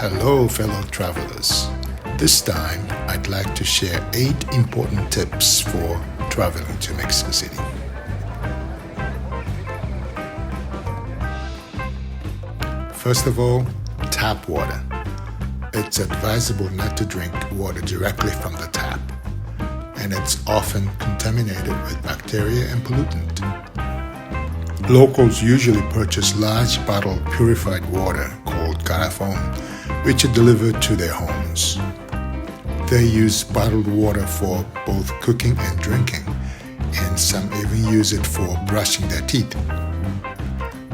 Hello, fellow travelers. This time, I'd like to share 8 important tips for traveling to Mexico City. First of all, tap water. It's advisable not to drink water directly from the tap, and it's often contaminated with bacteria and pollutant. Locals usually purchase large bottled purified water called garrafon, which are delivered to their homes. They use bottled water for both cooking and drinking, and some even use it for brushing their teeth.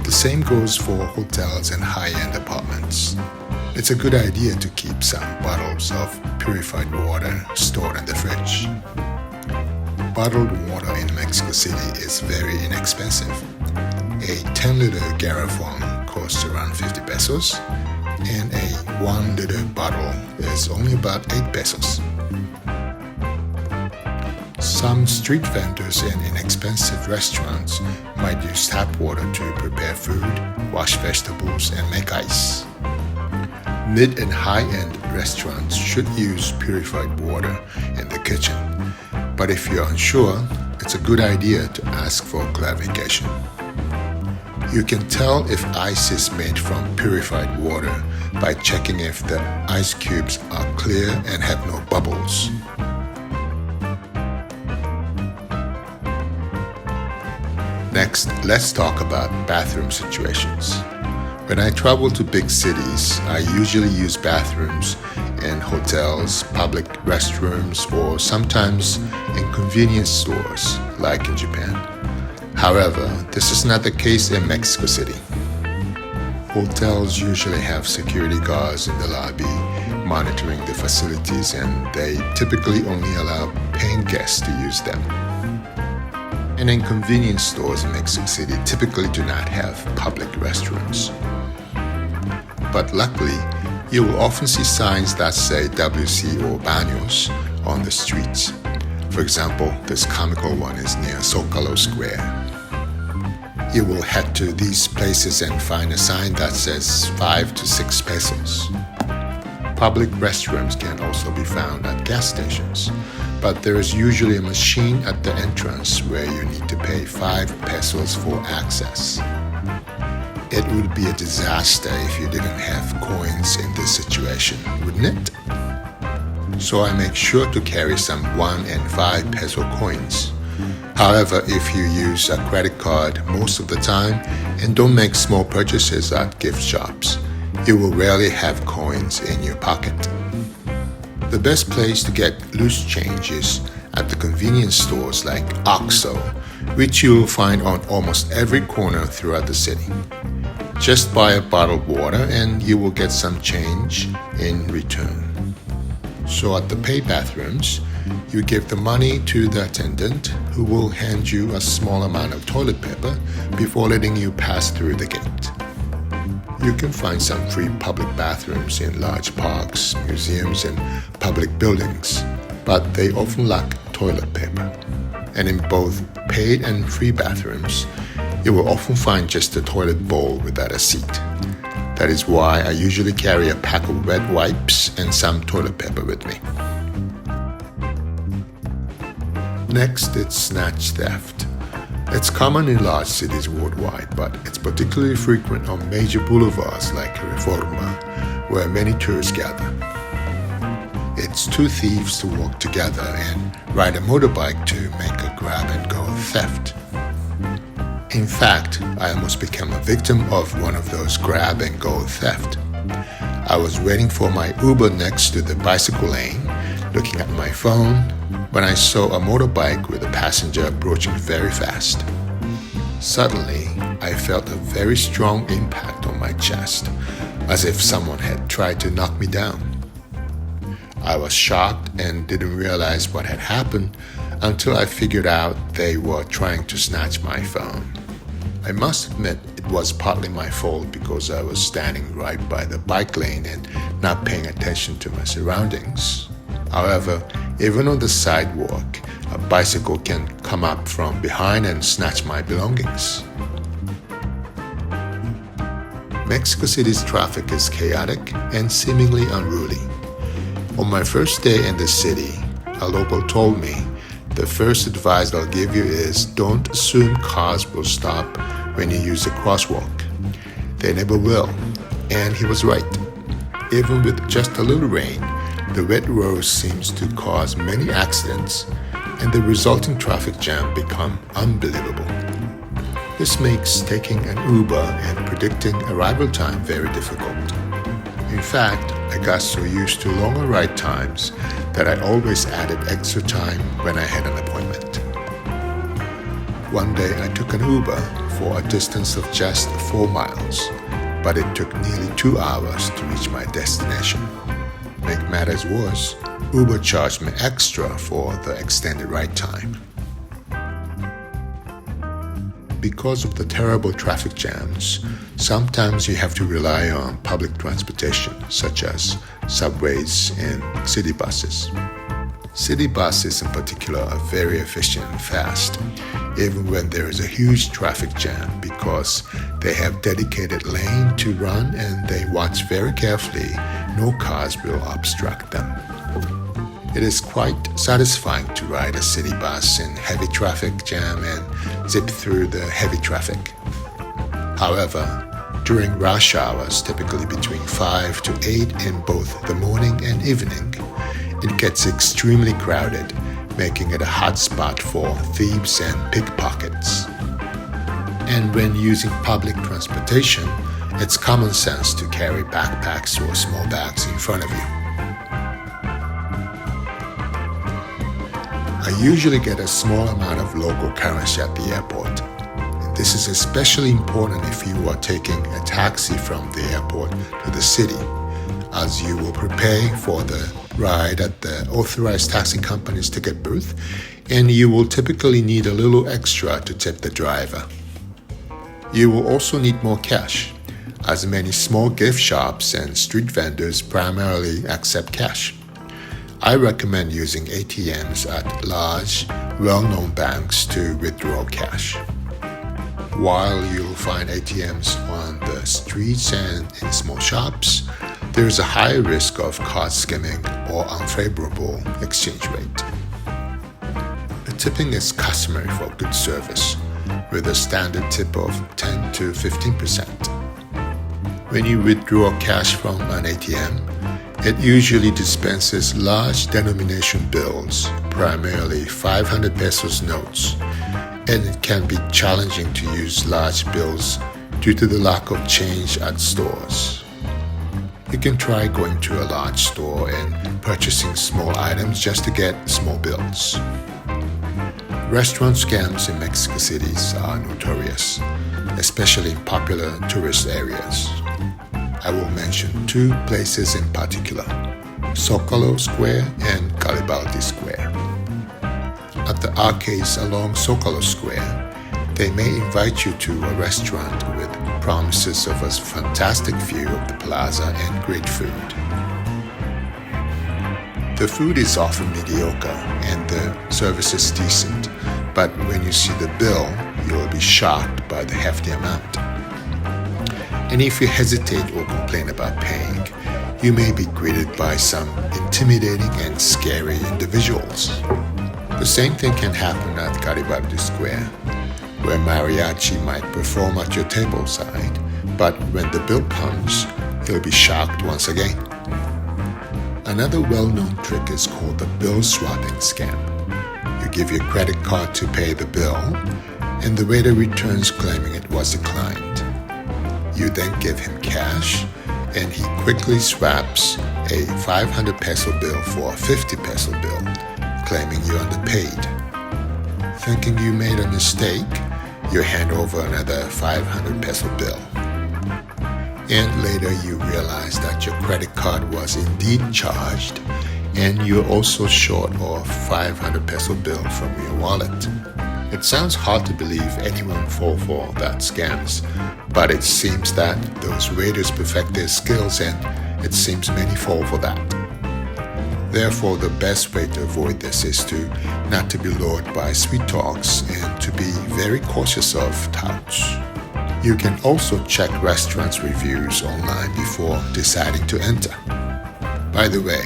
The same goes for hotels and high-end apartments. It's a good idea to keep some bottles of purified water stored in the fridge. Bottled water in Mexico City is very inexpensive. A 10-liter garrafon costs around 50 pesos, and a 1-liter bottle is only about 8 pesos. Some street vendors and inexpensive restaurants might use tap water to prepare food, wash vegetables, and make ice. Mid and high-end restaurants should use purified water in the kitchen, but if you're unsure, it's a good idea to ask for clarification. You can tell if ice is made from purified water by checking if the ice cubes are clear and have no bubbles. Next, let's talk about bathroom situations. When I travel to big cities, I usually use bathrooms in hotels, public restrooms, or sometimes in convenience stores, like in Japan. However, this is not the case in Mexico City. Hotels usually have security guards in the lobby monitoring the facilities, and they typically only allow paying guests to use them. And in convenience stores in Mexico City typically do not have public restrooms. But luckily, you will often see signs that say WC or baños on the streets. For example, this comical one is near Zocalo Square. You will head to these places and find a sign that says 5 to 6 pesos. Public restrooms can also be found at gas stations, but there is usually a machine at the entrance where you need to pay 5 pesos for access. It would be a disaster if you didn't have coins in this situation, wouldn't it? So I make sure to carry some 1 and 5 peso coins. However, if you use a credit card most of the time and don't make small purchases at gift shops, you will rarely have coins in your pocket. The best place to get loose change is at the convenience stores like OXXO, which you will find on almost every corner throughout the city. Just buy a bottled water and you will get some change in return. So at the paid bathrooms, you give the money to the attendant, who will hand you a small amount of toilet paper before letting you pass through the gate. You can find some free public bathrooms in large parks, museums, and public buildings, but they often lack toilet paper. And in both paid and free bathrooms, you will often find just a toilet bowl without a seat. That is why I usually carry a pack of wet wipes and some toilet paper with me. Next, it's snatch theft. It's common in large cities worldwide, but it's particularly frequent on major boulevards like Reforma, where many tourists gather. It's 2 thieves to walk together and ride a motorbike to make a grab-and-go theft. In fact, I almost became a victim of one of those grab-and-go theft. I was waiting for my Uber next to the bicycle lane, looking at my phone, when I saw a motorbike with a passenger approaching very fast. Suddenly, I felt a very strong impact on my chest, as if someone had tried to knock me down. I was shocked and didn't realize what had happened until I figured out they were trying to snatch my phone. I must admit it was partly my fault because I was standing right by the bike lane and not paying attention to my surroundings. However, even on the sidewalk, a bicycle can come up from behind and snatch my belongings. Mexico City's traffic is chaotic and seemingly unruly. On my first day in the city, a local told me, "The first advice I'll give you is don't assume cars will stop when you use a crosswalk. They never will." And he was right. Even with just a little rain, the wet road seems to cause many accidents, and the resulting traffic jam become unbelievable. This makes taking an Uber and predicting arrival time very difficult. In fact, I got so used to longer ride times that I always added extra time when I had an appointment. One day I took an Uber for a distance of just 4 miles, but it took nearly 2 hours to reach my destination. Make matters worse, Uber charged me extra for the extended ride time. Because of the terrible traffic jams, sometimes you have to rely on public transportation, such as subways and city buses. City buses in particular are very efficient and fast, even when there is a huge traffic jam, because they have dedicated lane to run and they watch very carefully no cars will obstruct them. It is quite satisfying to ride a city bus in heavy traffic jam and zip through the heavy traffic. However, during rush hours, typically between 5 to 8 in both the morning and evening, it gets extremely crowded, making it a hot spot for thieves and pickpockets. And when using public transportation, it's common sense to carry backpacks or small bags in front of you. I usually get a small amount of local currency at the airport. This is especially important if you are taking a taxi from the airport to the city, as you will prepay for the ride at the authorized taxi company's ticket booth, and you will typically need a little extra to tip the driver. You will also need more cash, as many small gift shops and street vendors primarily accept cash. I recommend using ATMs at large, well-known banks to withdraw cash. While you'll find ATMs on the streets and in small shops, there is a high risk of card skimming or unfavorable exchange rate. The tipping is customary for good service, with a standard tip of 10 to 15%. When you withdraw cash from an ATM, it usually dispenses large denomination bills, primarily 500 pesos notes, and it can be challenging to use large bills due to the lack of change at stores. You can try going to a large store and purchasing small items just to get small bills. Restaurant scams in Mexico City are notorious, especially in popular tourist areas. I will mention 2 places in particular, Zocalo Square and Garibaldi Square. At the arcades along Zocalo Square, they may invite you to a restaurant with promises of a fantastic view of the plaza and great food. The food is often mediocre and the service is decent, but when you see the bill, you will be shocked by the hefty amount. And if you hesitate or complain about paying, you may be greeted by some intimidating and scary individuals. The same thing can happen at Garibaldi Square, where mariachi might perform at your tableside, but when the bill comes, you'll be shocked once again. Another well-known trick is called the bill swapping scam. You give your credit card to pay the bill, and the waiter returns claiming it was declined. You then give him cash, and he quickly swaps a 500 peso bill for a 50 peso bill, claiming you underpaid. Thinking you made a mistake, you hand over another 500 peso bill. And later you realize that your credit card was indeed charged, and you're also short of 500 peso bill from your wallet. It sounds hard to believe anyone fall for that scams, but it seems that those waiters perfect their skills, and it seems many fall for that. Therefore, the best way to avoid this is to not to be lured by sweet talks and to be very cautious of touts. You can also check restaurants' reviews online before deciding to enter. By the way,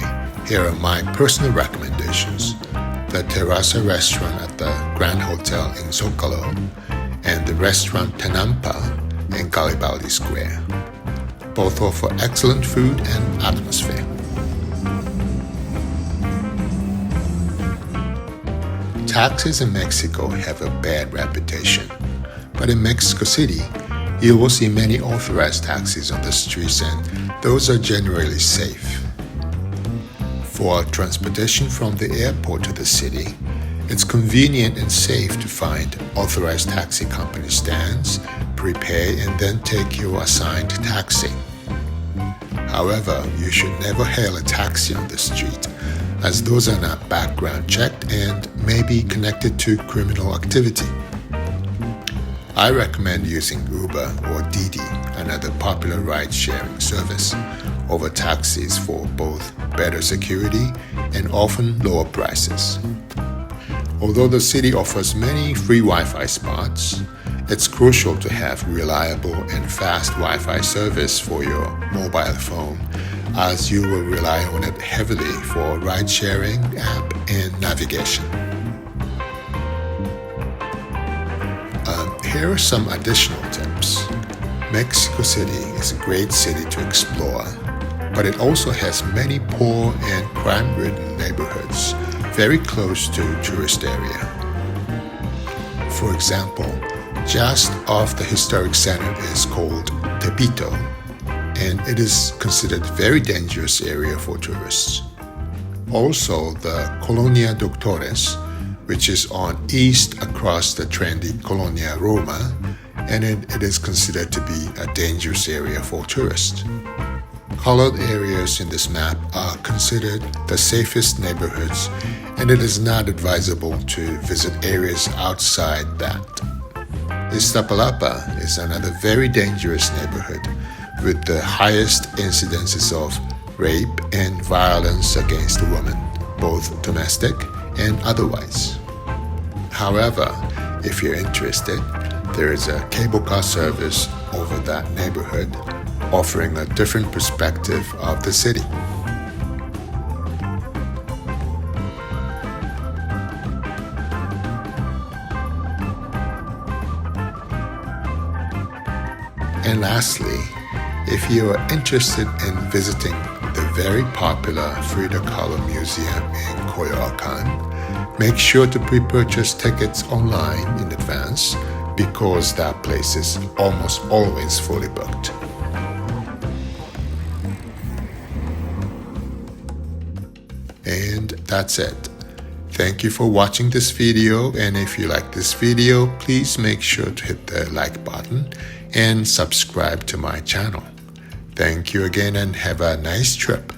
here are my personal recommendations: the Terraza restaurant at the Grand Hotel in Zocalo and the restaurant Tenampa in Garibaldi Square. Both offer excellent food and atmosphere. Taxis in Mexico have a bad reputation, but in Mexico City, you will see many authorized taxis on the streets, and those are generally safe. For transportation from the airport to the city, it's convenient and safe to find authorized taxi company stands, prepay, and then take your assigned taxi. However, you should never hail a taxi on the street, as those are not background checked and may be connected to criminal activity. I recommend using Uber or Didi, another popular ride-sharing service, over taxis for both better security and often lower prices. Although the city offers many free Wi-Fi spots, it's crucial to have reliable and fast Wi-Fi service for your mobile phone, as you will rely on it heavily for ride-sharing, app, and navigation. Here are some additional tips. Mexico City is a great city to explore, but it also has many poor and crime-ridden neighborhoods very close to tourist area. For example, just off the historic center is called Tepito, and it is considered a very dangerous area for tourists. Also, the Colonia Doctores, which is on east across the trendy Colonia Roma, and it is considered to be a dangerous area for tourists. Colored areas in this map are considered the safest neighborhoods, and it is not advisable to visit areas outside that. Iztapalapa is another very dangerous neighborhood with the highest incidences of rape and violence against women, both domestic and otherwise. However, if you're interested, there is a cable car service over that neighborhood, offering a different perspective of the city. And lastly, if you are interested in visiting the very popular Frida Kahlo Museum in Coyoacan, make sure to pre-purchase tickets online in advance because that place is almost always fully booked. And that's it. Thank you for watching this video, and if you like this video, please make sure to hit the like button and subscribe to my channel. Thank you again and have a nice trip.